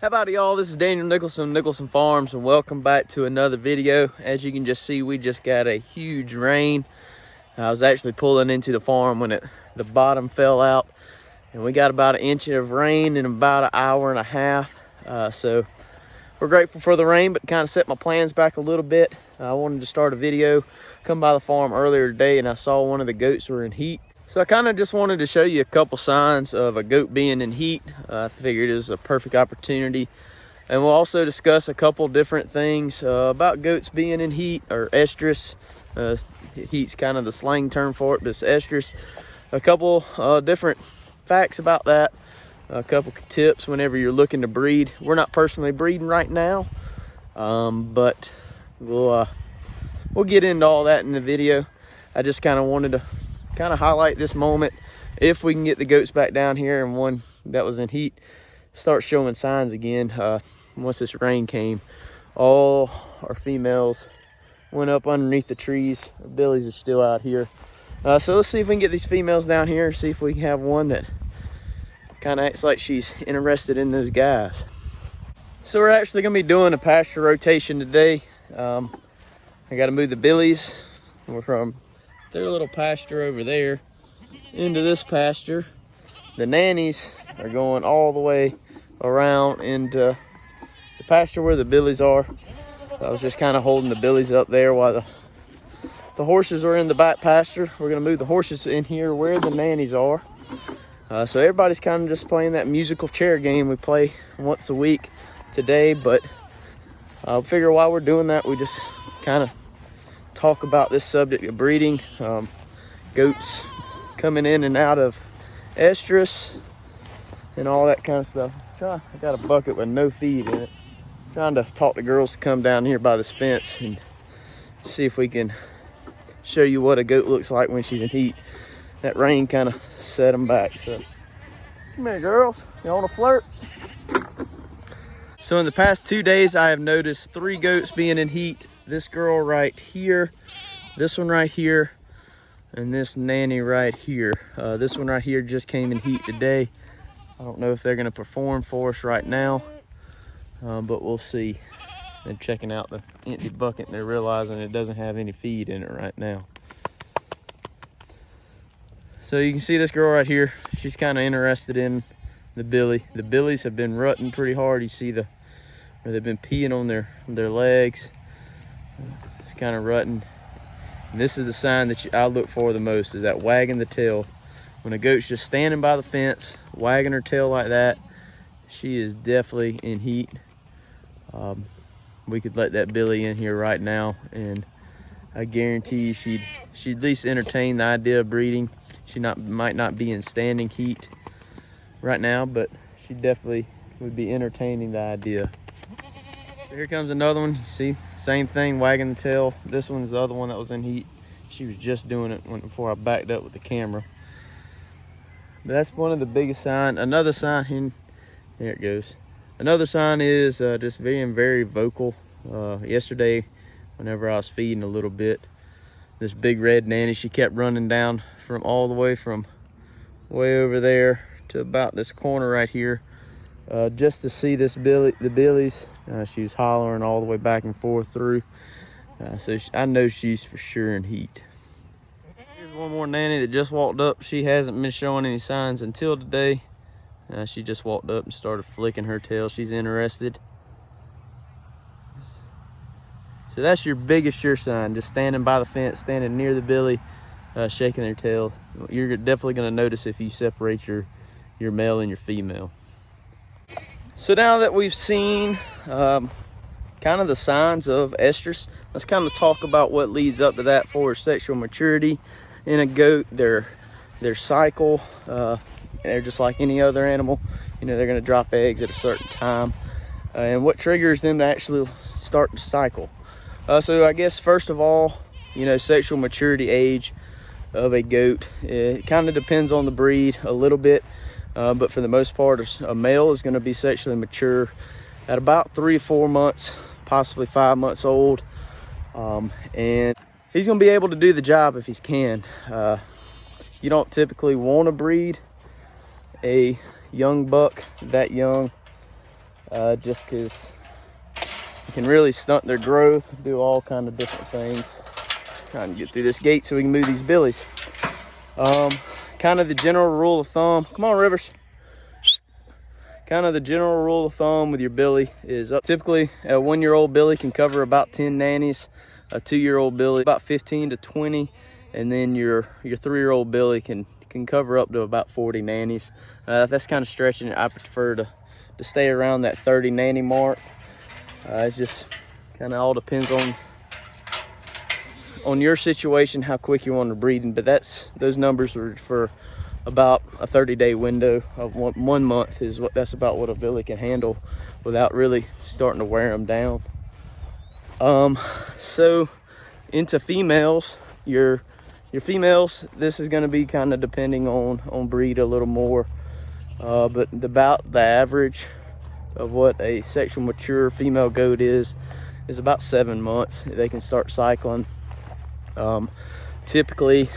How about y'all? This is Daniel Nicholson, Nicholson Farms, and welcome back to another video. As you can just see, we just got a huge rain. I was actually pulling into the farm when the bottom fell out, and we got about an inch of rain in about an hour and a half. So we're grateful for the rain, but kind of set my plans back a little bit. I wanted to start a video. Come by the farm earlier today, and I saw one of the goats were in heat. So I kind of just wanted to show you a couple signs of a goat being in heat. I figured it was a perfect opportunity. And we'll also discuss a couple different things about goats being in heat, or estrus. Heat's kind of the slang term for it, but it's estrus. A couple different facts about that. A couple tips whenever you're looking to breed. We're not personally breeding right now, but we'll get into all that in the video. I just kind of wanted to highlight this moment. If we can get the goats back down here, and one that was in heat start showing signs again. Once this rain came, all our females went up underneath the trees. Our billies are still out here. So let's see if we can get these females down here, see if we can have one that kind of acts like she's interested in those guys. So we're actually going to be doing a pasture rotation today. I got to move the billies. We're from their little pasture over there into this pasture. The nannies are going all the way around into the pasture where the billies are. So I was just kind of holding the billies up there while the horses are in the back pasture. We're going to move the horses in here where the nannies are. So everybody's kind of just playing that musical chair game we play once a week today. But I figure while we're doing that, we just kind of talk about this subject of breeding. Goats coming in and out of estrus and all that kind of stuff. I got a bucket with no feed in it. Trying to talk to girls to come down here by this fence and see if we can show you what a goat looks like when she's in heat. That rain kind of set them back. So come here, girls, you want to flirt? So in the past 2 days, I have noticed 3 goats being in heat. This girl right here, this one right here, and this nanny right here. This one right here just came in heat today. I don't know if they're going to perform for us right now, but we'll see. They're checking out the empty bucket, and they're realizing it doesn't have any feed in it right now. So you can see this girl right here. She's kind of interested in the billy. The billies have been rutting pretty hard. You see where they've been peeing on their legs. It's kind of rutting. And this is the sign that I look for the most, is that wagging the tail. When a goat's just standing by the fence, wagging her tail like that, she is definitely in heat. We could let that billy in here right now, and I guarantee you she'd at least entertain the idea of breeding. She might not be in standing heat right now, but she definitely would be entertaining the idea. So here comes another one. You see, same thing, wagging the tail. This one's the other one that was in heat. She was just doing it before I backed up with the camera. But that's one of the biggest signs. Another sign, here it goes. Another sign is just being very vocal. Yesterday, whenever I was feeding a little bit, this big red nanny, she kept running down from all the way from way over there to about this corner right here, just to see the billies. She was hollering all the way back and forth through. So I know she's for sure in heat. Here's one more nanny that just walked up. She hasn't been showing any signs until today. She just walked up and started flicking her tail. She's interested. So that's your biggest sure sign, just standing by the fence, standing near the billy, shaking their tail. You're definitely going to notice if you separate your male and your female. So now that we've seen kind of the signs of estrus, let's kind of talk about what leads up to that for sexual maturity in a goat. Their cycle, they're just like any other animal. You know, they're going to drop eggs at a certain time, and what triggers them to actually start to cycle. So I guess first of all, you know, sexual maturity age of a goat, it kind of depends on the breed a little bit, but for the most part, a male is going to be sexually mature at about 3 to 4 months, possibly 5 months old, and he's going to be able to do the job if he can. you don't typically want to breed a young buck that young, just because it can really stunt their growth, do all kind of different things. Trying to get through this gate so we can move these billies. Kind of the general rule of thumb, come on Rivers. Kind of the general rule of thumb with your billy is typically a 1-year-old billy can cover about 10 nannies, a 2-year-old billy about 15 to 20, and then your 3-year-old billy can cover up to about 40 nannies. That's kind of stretching it. I prefer to stay around that 30 nanny mark. It just kind of all depends on your situation, how quick you want to breed. But those numbers are for about a 30-day window of 1 month is that's about what a billy can handle without really starting to wear them down. So into females, your females, this is going to be kind of depending on breed a little more, but about the average of what a sexual mature female goat is about 7 months. They can start cycling. Typically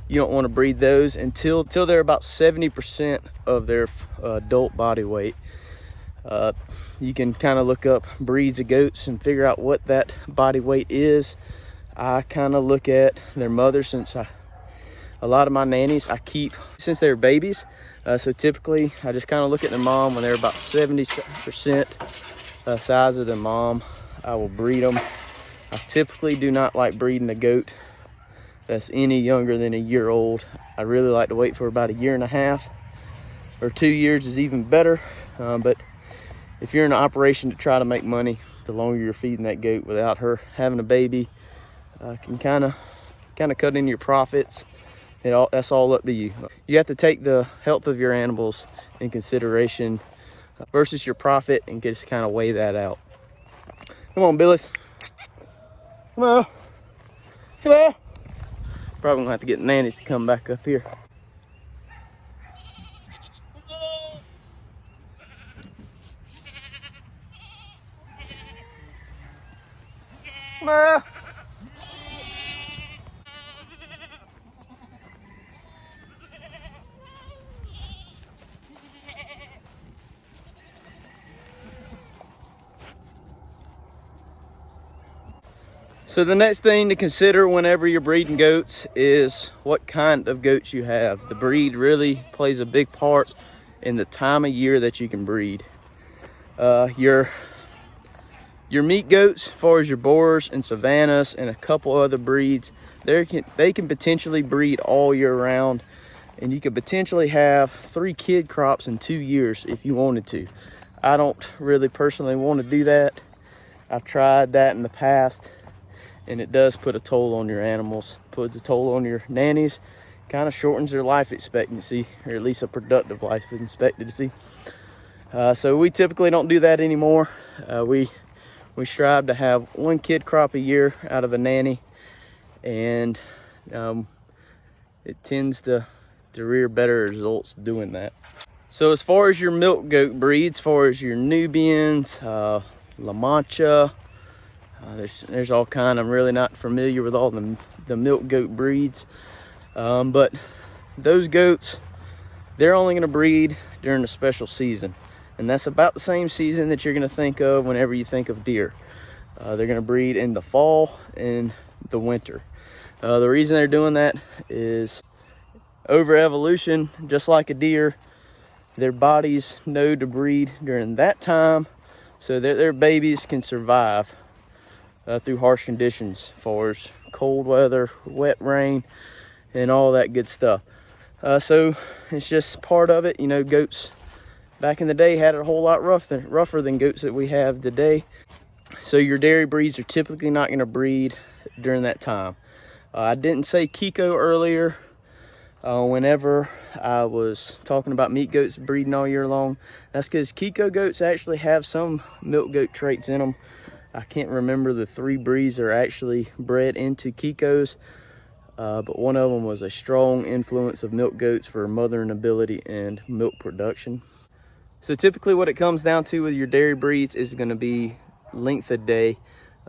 you don't want to breed those until they're about 70% of their adult body weight. You can kind of look up breeds of goats and figure out what that body weight is. I kind of look at their mother, since a lot of my nannies I keep since they were babies. So typically I just kind of look at their mom. When they're about 70% size of their mom, I will breed them. I typically do not like breeding a goat that's any younger than a year old. I really like to wait for about 1.5 years, or 2 years is even better. But if you're in an operation to try to make money, the longer you're feeding that goat without her having a baby, can kind of cut into your profits. That's all up to you. You have to take the health of your animals in consideration versus your profit, and just kind of weigh that out. Come on, Billies. Come on. Come on. Probably gonna have to get nannies to come back up here. Come on. So the next thing to consider whenever you're breeding goats is what kind of goats you have. The breed really plays a big part in the time of year that you can breed. Your meat goats, as far as your boars and savannas and a couple other breeds, they can potentially breed all year round, and you could potentially have 3 kid crops in 2 years if you wanted to. I don't really personally want to do that. I've tried that in the past, and it does put a toll on your animals, puts a toll on your nannies, kind of shortens their life expectancy, or at least a productive life expectancy. So we typically don't do that anymore. We strive to have 1 kid crop a year out of a nanny, and it tends to rear better results doing that. So as far as your milk goat breeds, as far as your Nubians, La Mancha, there's all kind. I'm really not familiar with all the milk goat breeds, but those goats, they're only going to breed during a special season, and that's about the same season that you're going to think of whenever you think of deer. They're going to breed in the fall and the winter. The reason they're doing that is over evolution. Just like a deer, their bodies know to breed during that time so that their babies can survive through harsh conditions, as far as cold weather, wet rain, and all that good stuff. So it's just part of it. You know, goats back in the day had it a whole lot rougher than goats that we have today. So your dairy breeds are typically not going to breed during that time. I didn't say Kiko earlier. Whenever I was talking about meat goats breeding all year long, that's because Kiko goats actually have some milk goat traits in them. I can't remember the 3 breeds that are actually bred into Kikos, but one of them was a strong influence of milk goats for mothering ability and milk production. So typically what it comes down to with your dairy breeds is going to be length of day.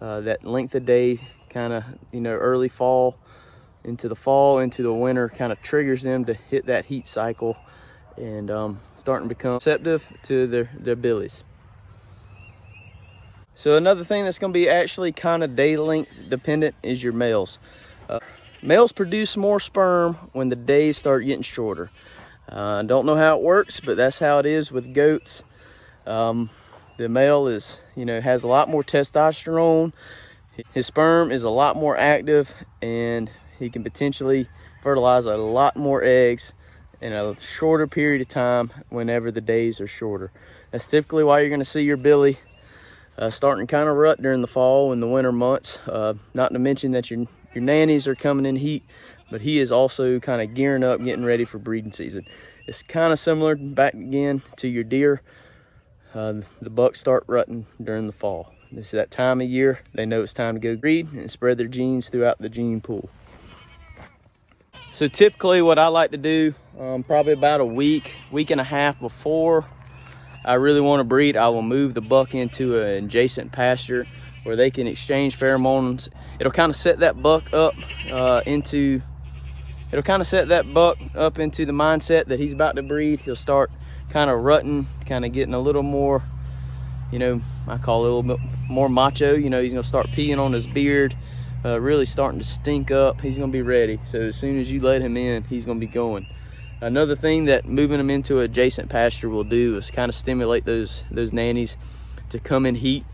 That length of day kind of, early fall into the fall, into the winter, kind of triggers them to hit that heat cycle and starting to become receptive to their billies. So another thing that's going to be actually kind of day length dependent is your males. Males produce more sperm when the days start getting shorter. I don't know how it works, but that's how it is with goats. The male is, has a lot more testosterone. His sperm is a lot more active, and he can potentially fertilize a lot more eggs in a shorter period of time whenever the days are shorter. That's typically why you're going to see your billy starting kind of rut during the fall and the winter months. Not to mention that your nannies are coming in heat, but he is also kind of gearing up, getting ready for breeding season. It's kind of similar back again to your deer. The bucks start rutting during the fall. This is that time of year they know it's time to go breed and spread their genes throughout the gene pool. So typically what I like to do, probably about a week and a half before I really want to breed, I will move the buck into an adjacent pasture where they can exchange pheromones. It'll kind of set that buck up into the mindset that he's about to breed. He'll start kind of rutting, kind of getting a little more, I call it a little bit more macho. He's gonna start peeing on his beard, really starting to stink up. He's gonna be ready. So as soon as you let him in, he's gonna be going. Another thing that moving them into an adjacent pasture will do is kind of stimulate those nannies to come in heat.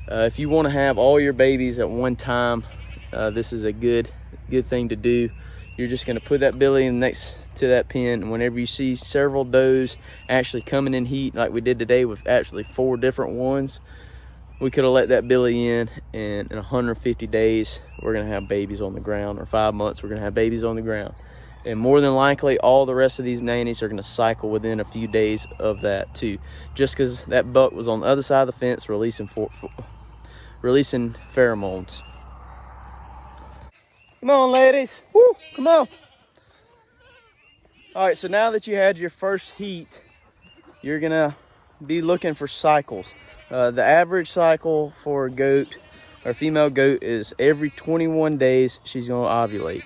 If you want to have all your babies at one time, this is a good thing to do. You're just going to put that billy in next to that pen, and whenever you see several does actually coming in heat, like we did today with actually 4 different ones, we could have let that billy in, and in 150 days we're going to have babies on the ground, or 5 months we're going to have babies on the ground. And more than likely, all the rest of these nannies are going to cycle within a few days of that too. Just because that buck was on the other side of the fence releasing pheromones. Come on, ladies. Woo, come on. All right, so now that you had your first heat, you're going to be looking for cycles. The average cycle for a goat or female goat is every 21 days she's going to ovulate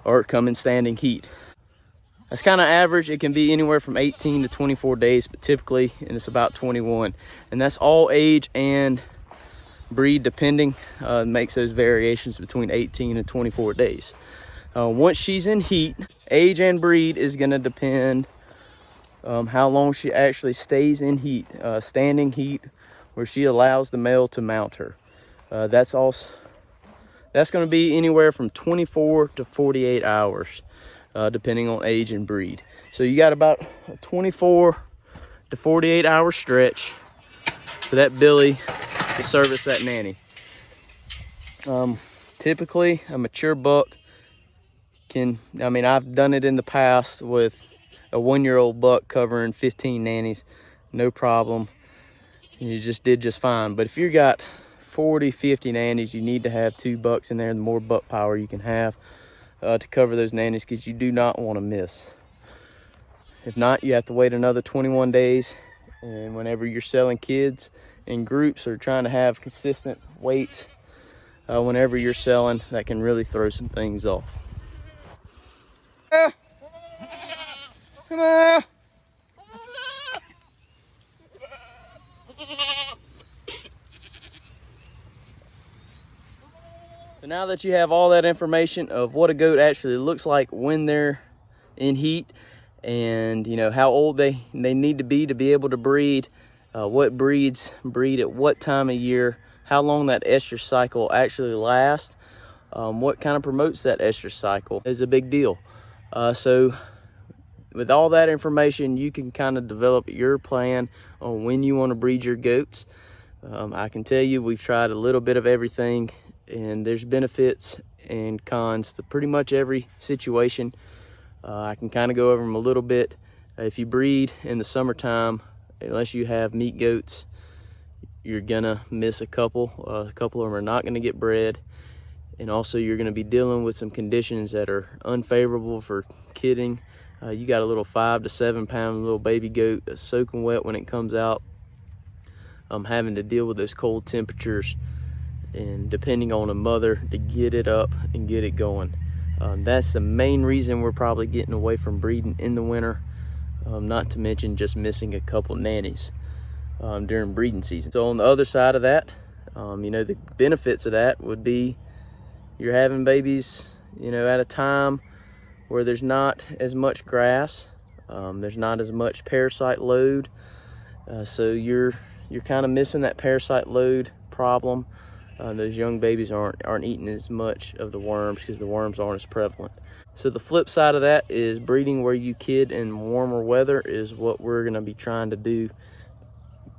or come in standing heat. That's kind of average. It can be anywhere from 18 to 24 days, but typically, and it's about 21. And that's all age and breed depending. Makes those variations between 18 and 24 days. Once she's in heat, age and breed is going to depend how long she actually stays in heat, standing heat, where she allows the male to mount her. That's going to be anywhere from 24 to 48 hours, depending on age and breed. So you got about a 24 to 48 hour stretch for that billy to service that nanny. Typically, a mature buck I've done it in the past with a 1-year-old buck covering 15 nannies, no problem. You just did just fine. But if you got 40, 50 nannies, you need to have 2 bucks in there. The more buck power you can have to cover those nannies, because you do not want to miss. If not, you have to wait another 21 days. And whenever you're selling kids in groups or trying to have consistent weights, whenever you're selling, that can really throw some things off. Come on. So now that you have all that information of what a goat actually looks like when they're in heat, and how old they need to be able to breed, what breeds breed at what time of year, how long that estrus cycle actually lasts, what kind of promotes that estrus cycle is a big deal. So with all that information, you can kind of develop your plan on when you want to breed your goats. I can tell you we've tried a little bit of everything, and there's benefits and cons to pretty much every situation. I can kind of go over them a little bit. If you breed in the summertime, unless you have meat goats, you're gonna miss a couple. A couple of them are not gonna get bred. And also you're gonna be dealing with some conditions that are unfavorable for kidding. You got a little 5 to 7 pound little baby goat that's soaking wet when it comes out. Having to deal with those cold temperatures and depending on a mother to get it up and get it going. That's the main reason we're probably getting away from breeding in the winter, not to mention just missing a couple nannies during breeding season. So on the other side of that, you know, the benefits of that would be you're having babies, you know, at a time where there's not as much grass, there's not as much parasite load, so you're kind of missing that parasite load problem. Those young babies aren't eating as much of the worms because the worms aren't as prevalent. So the flip side of that is breeding where you kid in warmer weather is what we're going to be trying to do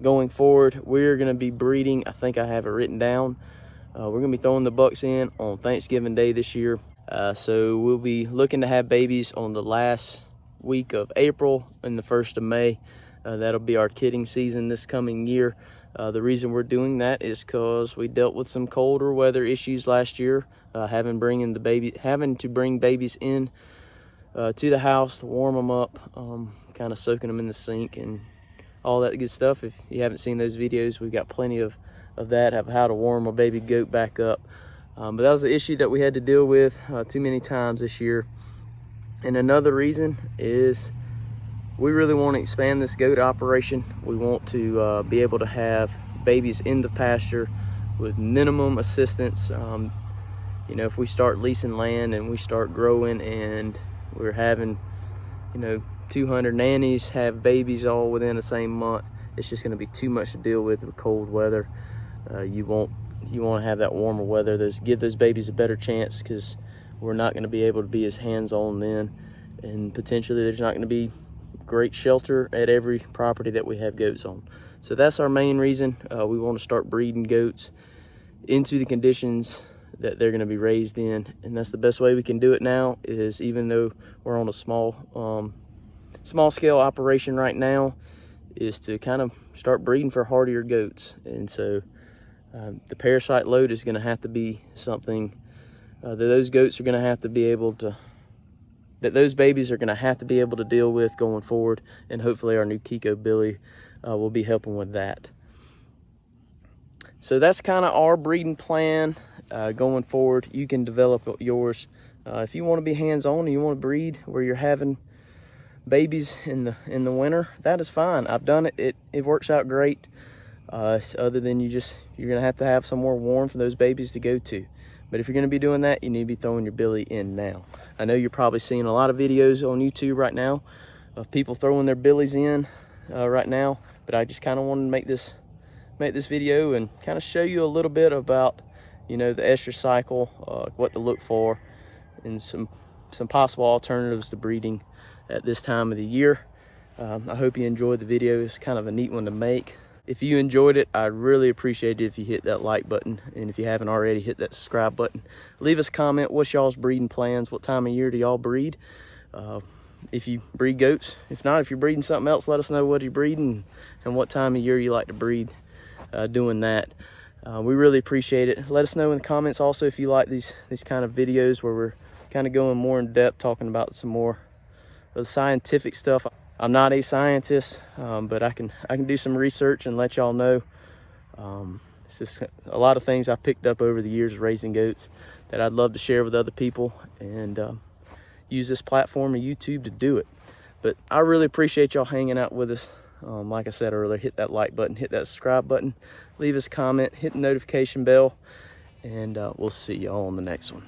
going forward. We're going to be breeding, I think I have it written down, we're going to be throwing the bucks in on Thanksgiving Day this year. So we'll be looking to have babies on the last week of April and the 1st of May. That'll be our kidding season this coming year. The reason we're doing that is because we dealt with some colder weather issues last year, having to bring babies in to the house to warm them up, kind of soaking them in the sink and all that good stuff. If you haven't seen those videos, we've got plenty of that, of how to warm a baby goat back up. But that was an issue that we had to deal with too many times this year. And another reason is we really want to expand this goat operation. We want to be able to have babies in the pasture with minimum assistance. You know, if we start leasing land and we start growing and we're having, you know, 200 nannies have babies all within the same month, it's just going to be too much to deal with cold weather. You want to have that warmer weather. Give those babies a better chance, because we're not going to be able to be as hands-on then, and potentially there's not going to be great shelter at every property that we have goats on. So that's our main reason. We want to start breeding goats into the conditions that they're going to be raised in, and that's the best way we can do it now. Is even though we're on a small scale operation right now, is to kind of start breeding for hardier goats. And so the parasite load is going to have to be something that those goats are going to have to be able to, that those babies are going to have to be able to deal with going forward. And hopefully our new Kiko Billy will be helping with that. So that's kind of our breeding plan going forward. You can develop yours. If you want to be hands-on and you want to breed where you're having babies in the winter, that is fine. I've done it. It works out great. Other than you're going to have somewhere warm for those babies to go to. But if you're going to be doing that, you need to be throwing your billy in now. I know you're probably seeing a lot of videos on YouTube right now of people throwing their billies in right now, but I just kind of wanted to make this video and kind of show you a little bit about, you know, the estrus cycle, what to look for, and some possible alternatives to breeding at this time of the year. I hope you enjoyed the video. It's kind of a neat one to make. If you enjoyed it, I'd really appreciate it if you hit that like button. And if you haven't already, hit that subscribe button. Leave us a comment. What's y'all's breeding plans? What time of year do y'all breed? If you breed goats. If not, if you're breeding something else, let us know what you're breeding and what time of year you like to breed doing that. We really appreciate it. Let us know in the comments also if you like these kind of videos where we're kind of going more in depth, talking about some more of the scientific stuff. I'm not a scientist, but I can do some research and let y'all know. It's just a lot of things I've picked up over the years raising goats that I'd love to share with other people, and use this platform of YouTube to do it. But I really appreciate y'all hanging out with us. Like I said earlier, hit that like button, hit that subscribe button, leave us a comment, hit the notification bell, and we'll see y'all on the next one.